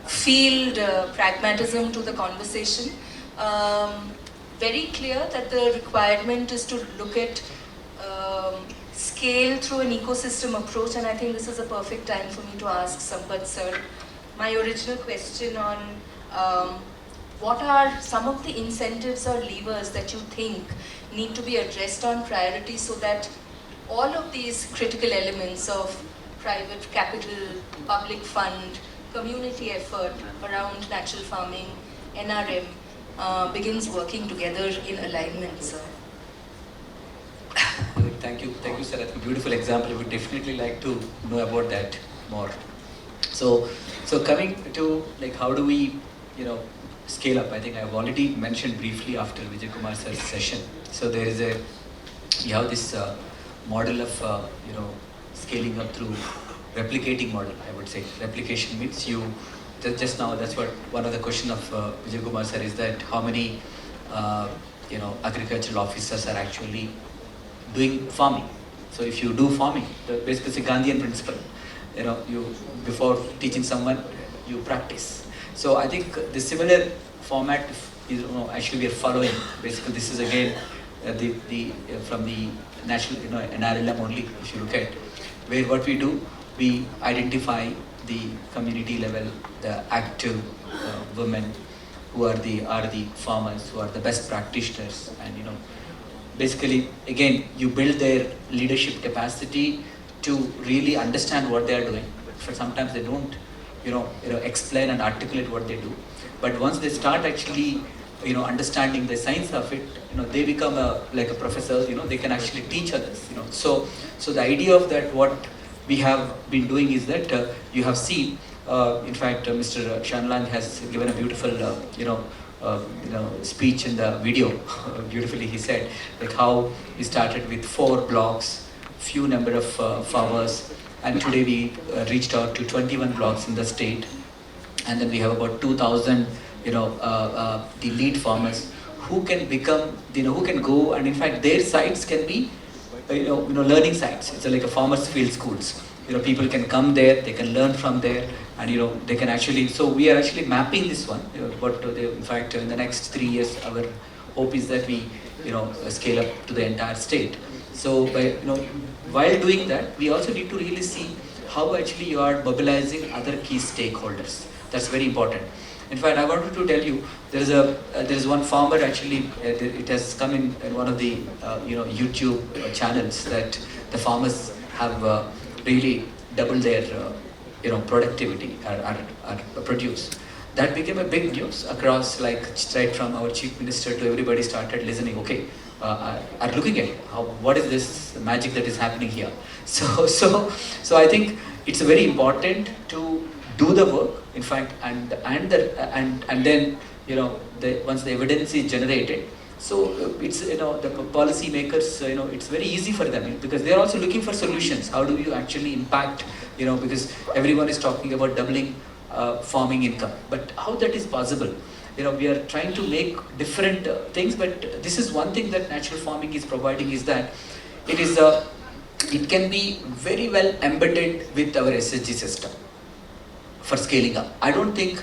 field pragmatism to the conversation. Very clear that the requirement is to look at scale through an ecosystem approach, and I think this is a perfect time for me to ask Sampath sir my original question on what are some of the incentives or levers that you think need to be addressed on priority so that all of these critical elements of private capital, public fund, community effort around natural farming, NRM, begins working together in alignment, sir. Thank you, sir. That's a beautiful example. We would definitely like to know about that more. So coming to like how do we, scale up? I think I've already mentioned briefly after Vijay Kumar sir's session. So we have this model of scaling up through replicating model. I would say replication means you just now. That's what one of the question of Vijay Kumar sir is that how many agricultural officers are actually doing farming. So if you do farming, basically it's a Gandhian principle. You before teaching someone, you practice. So I think the similar format is actually we are following. Basically, this is again from the national NRLM only. If you look at where what we do, we identify the community level, the active women who are the farmers, who are the best practitioners, and basically again you build their leadership capacity to really understand what they are doing. For sometimes they don't explain and articulate what they do, but once they start actually understanding the science of it, they become like a professor. They can actually teach others. So the idea of that, what we have been doing is that you have seen in fact Mr. Shanlan has given a beautiful speech in the video. Beautifully he said like how he started with 4 blocks, few number of farmers, and today we reached out to 21 blocks in the state, and then we have about 2,000 the lead farmers who can become who can go, and in fact their sites can be learning sites. It's like a farmers field schools. People can come there, they can learn from there, and they can actually. So we are actually mapping this one. But in fact, in the next 3 years, our hope is that we scale up to the entire state. So by while doing that, we also need to really see how actually you are mobilizing other key stakeholders. That's very important. In fact, I wanted to tell you there is one farmer actually. It has come in one of the YouTube channels that the farmers have really doubled their productivity or produce. That became a big news across, like right from our chief minister to everybody started listening. Okay, are looking at what is this magic that is happening here. So I think it's very important to do the work. In fact, and then once the evidence is generated, so it's the policy makers, it's very easy for them because they are also looking for solutions. How do you actually impact, because everyone is talking about doubling farming income, but how that is possible? We are trying to make different things, but this is one thing that natural farming is providing is that it can be very well embedded with our SSG system for scaling up. I don't think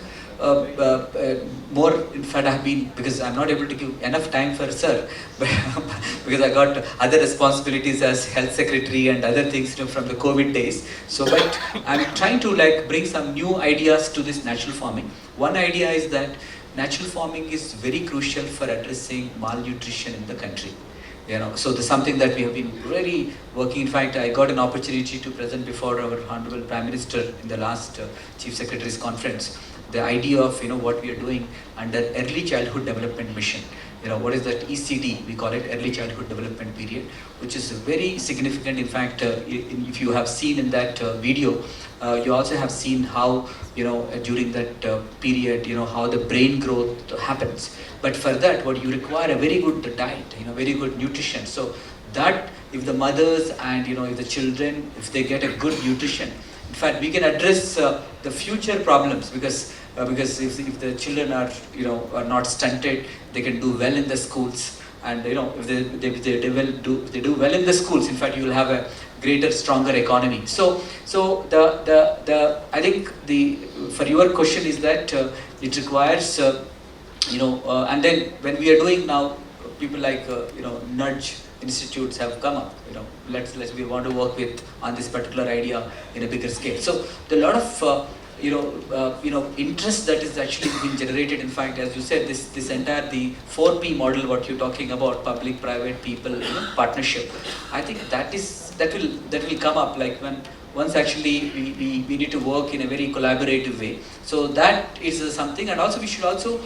more, in fact, I've been, because I'm not able to give enough time for sir, but because I got other responsibilities as health secretary and other things from the COVID days. So, but I'm trying to bring some new ideas to this natural farming. One idea is that natural farming is very crucial for addressing malnutrition in the country. So there's something that we have been really working. In fact, I got an opportunity to present before our Honorable Prime Minister in the last Chief Secretary's conference, the idea of what we are doing under Early Childhood Development Mission. What is that ECD? We call it Early Childhood Development Period, which is very significant. In fact, if you have seen in that video, you also have seen how during that period, how the brain growth happens. But for that, what you require a very good diet, very good nutrition. So that if the mothers and if the children, if they get a good nutrition, in fact, we can address the future problems because if the children are not stunted, they can do well in the schools, and if they do well in the schools, in fact, you will have a greater, stronger economy. So I think for your question is that it requires and then when we are doing now, people like nudge institutes have come up. Let's we want to work with on this particular idea in a bigger scale. So there are a lot of interest that is actually being generated. In fact, as you said, this entire the 4P model, what you're talking about, public, private, people, partnership. I think that will come up like once actually we need to work in a very collaborative way. So that is something, and also we should also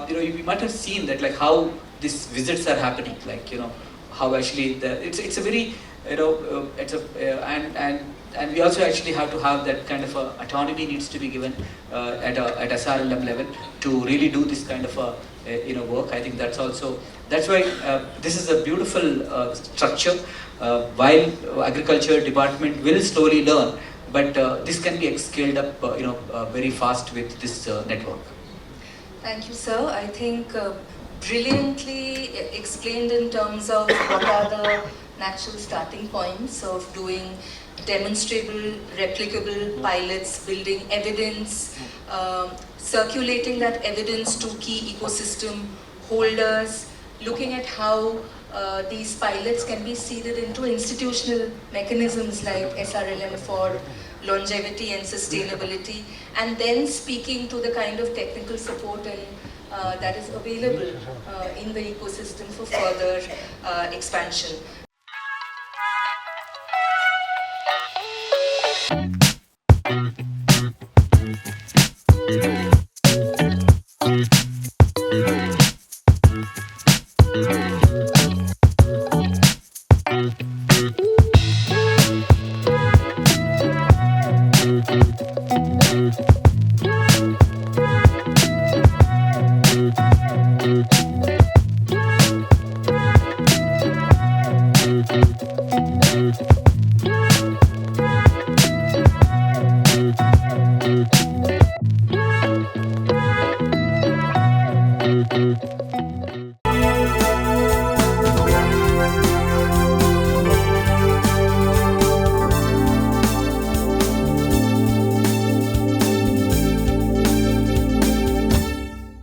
we might have seen that like how these visits are happening, like how actually it's a very it's a and we also actually have to have that kind of autonomy needs to be given at SRLM level to really do this kind of work. I think that's why this is a beautiful structure. While agriculture department will slowly learn, but this can be scaled up very fast with this network. Thank you, sir. I think brilliantly explained in terms of what are the natural starting points of doing demonstrable, replicable pilots, building evidence, circulating that evidence to key ecosystem holders, looking at how these pilots can be seeded into institutional mechanisms like SRLM for longevity and sustainability, and then speaking to the kind of technical support and that is available in the ecosystem for further expansion.